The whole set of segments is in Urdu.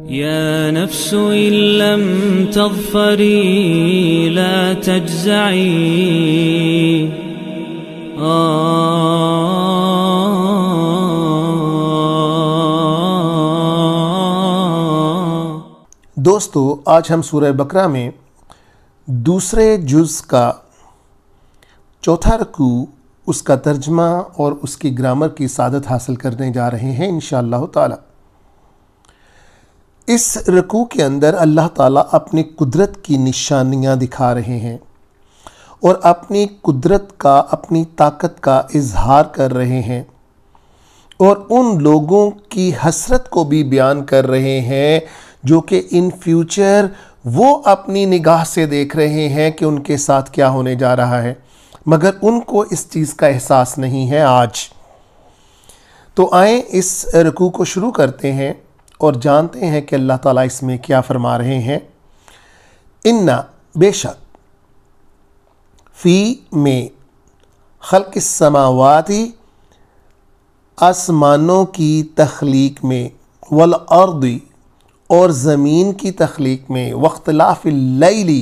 يا نفس إن لم تظفري لا تجزعي دوستو، آج ہم سورہ بقرہ میں دوسرے جز کا چوتھا رکوع، اس کا ترجمہ اور اس کی گرامر کی سعادت حاصل کرنے جا رہے ہیں انشاءاللہ تعالی۔ اس رکوع کے اندر اللہ تعالیٰ اپنی قدرت کی نشانیاں دکھا رہے ہیں اور اپنی قدرت کا، اپنی طاقت کا اظہار کر رہے ہیں، اور ان لوگوں کی حسرت کو بھی بیان کر رہے ہیں جو کہ ان فیوچر وہ اپنی نگاہ سے دیکھ رہے ہیں کہ ان کے ساتھ کیا ہونے جا رہا ہے، مگر ان کو اس چیز کا احساس نہیں ہے آج۔ تو آئیں اس رکوع کو شروع کرتے ہیں اور جانتے ہیں کہ اللہ تعالیٰ اس میں کیا فرما رہے ہیں۔ اِنَّا، بے شک، فی میں، خلق السماوات، آسمانوں کی تخلیق میں، والارض، اور زمین کی تخلیق میں، واختلاف اللیل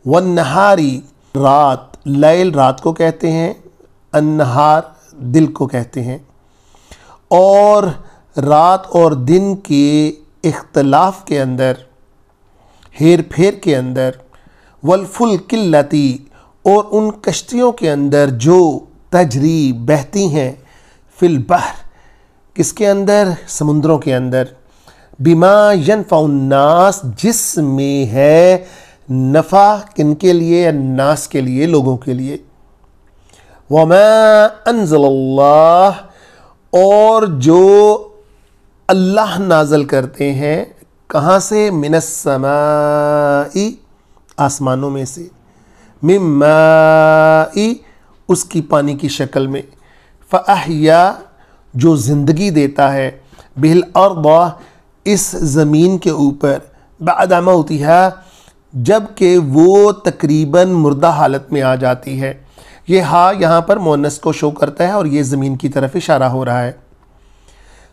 والنہار، رات، لیل رات کو کہتے ہیں، النہار دل کو کہتے ہیں، اور رات اور دن کے اختلاف کے اندر، ہیر پھیر کے اندر، والفلک اللاتی، اور ان کشتیوں کے اندر جو تجری بہتی ہیں، فی البحر، کس کے اندر؟ سمندروں کے اندر، بما ینفع الناس، جس میں ہے نفع، کن کے لیے؟ الناس کے لیے، لوگوں کے لیے۔ وما انزل اللہ، اور جو اللہ نازل کرتے ہیں، کہاں سے؟ من السماء، آسمانوں میں سے، من ماء، اس کی پانی کی شکل میں، فاحیا، جو زندگی دیتا ہے، بہ الارض، اس زمین کے اوپر، بعد موتہا، جب کہ وہ تقریباً مردہ حالت میں آ جاتی ہے۔ یہ ہا یہاں پر مؤنث کو شو کرتا ہے اور یہ زمین کی طرف اشارہ ہو رہا ہے۔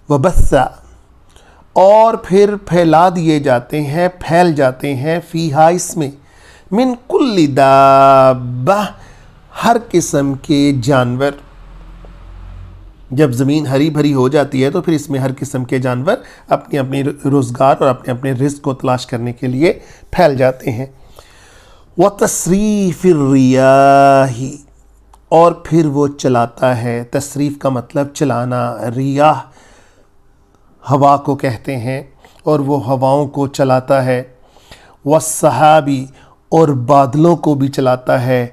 وبث، اور پھر پھیلا دیے جاتے ہیں، پھیل جاتے ہیں، فیہا، اس میں، من کل دابہ، ہر قسم کے جانور۔ جب زمین ہری بھری ہو جاتی ہے تو پھر اس میں ہر قسم کے جانور اپنی اپنی روزگار اور اپنے اپنے رزق کو تلاش کرنے کے لیے پھیل جاتے ہیں۔ وَتَصْرِيفِ الرِّيَاحِ، اور پھر وہ چلاتا ہے، تصریف کا مطلب چلانا، ریاح ہوا کو کہتے ہیں، اور وہ ہواؤں کو چلاتا ہے۔ وَالسَّحَابِ، اور بادلوں کو بھی چلاتا ہے۔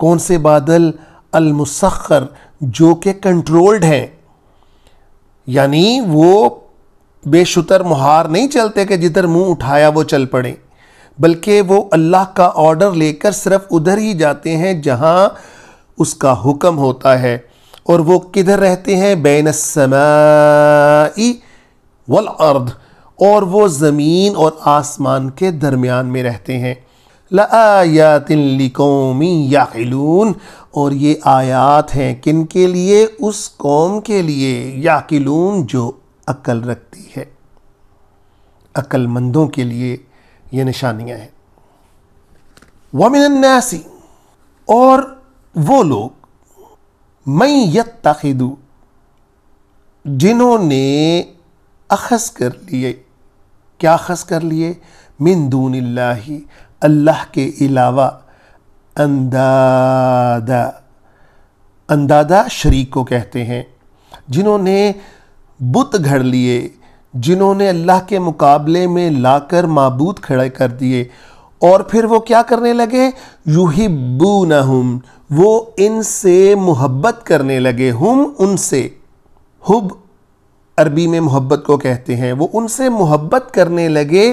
کون سے بادل؟ المسخر، جو کہ کنٹرولڈ ہیں، یعنی وہ بے شتر مہار نہیں چلتے کہ جدھر منہ اٹھایا وہ چل پڑیں، بلکہ وہ اللہ کا آرڈر لے کر صرف ادھر ہی جاتے ہیں جہاں اس کا حکم ہوتا ہے، اور وہ کدھر رہتے ہیں؟ بین السماء والارض، اور وہ زمین اور آسمان کے درمیان میں رہتے ہیں۔ لآیات لقوم یعقلون، اور یہ آیات ہیں کن کے لیے؟ اس قوم کے لیے، یعقلون، جو عقل رکھتی ہے، عقل مندوں کے لیے یہ نشانیاں ہیں۔ وَمِنَ النَّاسِ، اور وہ لوگ، مَن یتخذ، جنہوں نے اخذ کر لیے، کیا اخذ کر لیے؟ من دون اللہ، اللہ کے علاوہ، اندادا، اندادا شریک کو کہتے ہیں، جنہوں نے بت گھڑ لیے، جنہوں نے اللہ کے مقابلے میں لا کر معبود کھڑے کر دیے، اور پھر وہ کیا کرنے لگے؟ یحبونہم، وہ ان سے محبت کرنے لگے، ہم ان سے، حب عربی میں محبت کو کہتے ہیں، وہ ان سے محبت کرنے لگے،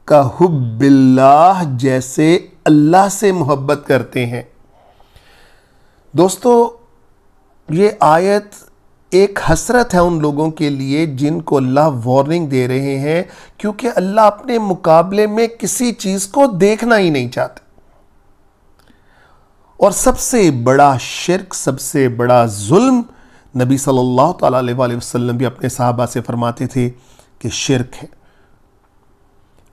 کا حب اللہ، جیسے اللہ سے محبت کرتے ہیں۔ دوستو، یہ آیت ایک حسرت ہے ان لوگوں کے لیے جن کو اللہ وارننگ دے رہے ہیں، کیونکہ اللہ اپنے مقابلے میں کسی چیز کو دیکھنا ہی نہیں چاہتے، اور سب سے بڑا شرک، سب سے بڑا ظلم، نبی صلی اللہ تعالیٰ علیہ وسلم بھی اپنے صحابہ سے فرماتے تھے کہ شرک ہے،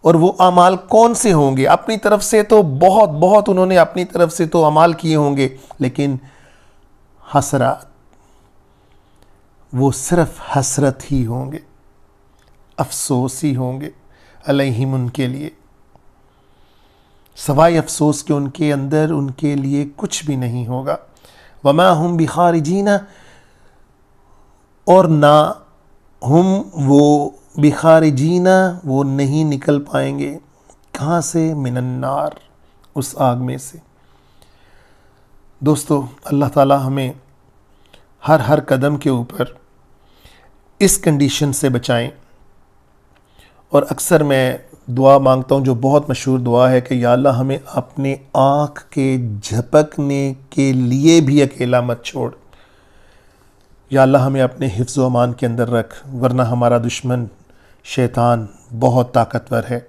اور وہ اعمال کون سے ہوں گے؟ اپنی طرف سے تو بہت انہوں نے اپنی طرف سے تو اعمال کیے ہوں گے، لیکن حسرات، وہ صرف حسرت ہی ہوں گے، افسوس ہی ہوں گے علیہم، ان کے لیے، سوائے افسوس کہ ان کے اندر ان کے لیے کچھ بھی نہیں ہوگا۔ وما ہم بخارجین، اور نہ ہم وہ بخارجین، وہ نہیں نکل پائیں گے، کہاں سے؟ من النار، اس آگ میں سے۔ دوستو، اللہ تعالی ہمیں ہر قدم کے اوپر اس کنڈیشن سے بچائیں۔ اور اکثر میں دعا مانگتا ہوں جو بہت مشہور دعا ہے کہ یا اللہ ہمیں اپنے آنکھ کے جھپکنے کے لیے بھی اکیلا مت چھوڑ، یا اللہ ہمیں اپنے حفظ و امان کے اندر رکھ، ورنہ ہمارا دشمن شیطان بہت طاقتور ہے،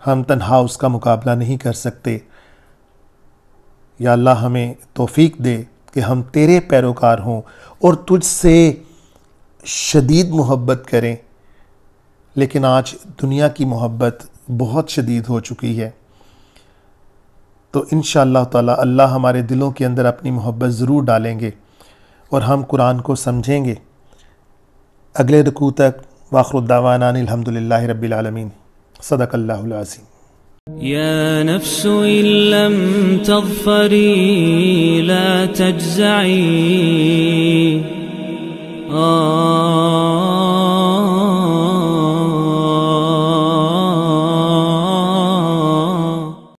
ہم تنہا اس کا مقابلہ نہیں کر سکتے۔ یا اللہ ہمیں توفیق دے کہ ہم تیرے پیروکار ہوں اور تجھ سے شدید محبت کریں، لیکن آج دنیا کی محبت بہت شدید ہو چکی ہے۔ تو انشاءاللہ تعالی اللہ ہمارے دلوں کے اندر اپنی محبت ضرور ڈالیں گے اور ہم قرآن کو سمجھیں گے۔ اگلے رکوع تک وآخر الدعوانا ان الحمدللہ رب العالمین۔ صدق اللہ العظیم۔ يا نفس إن لم تظفري لا تجزعي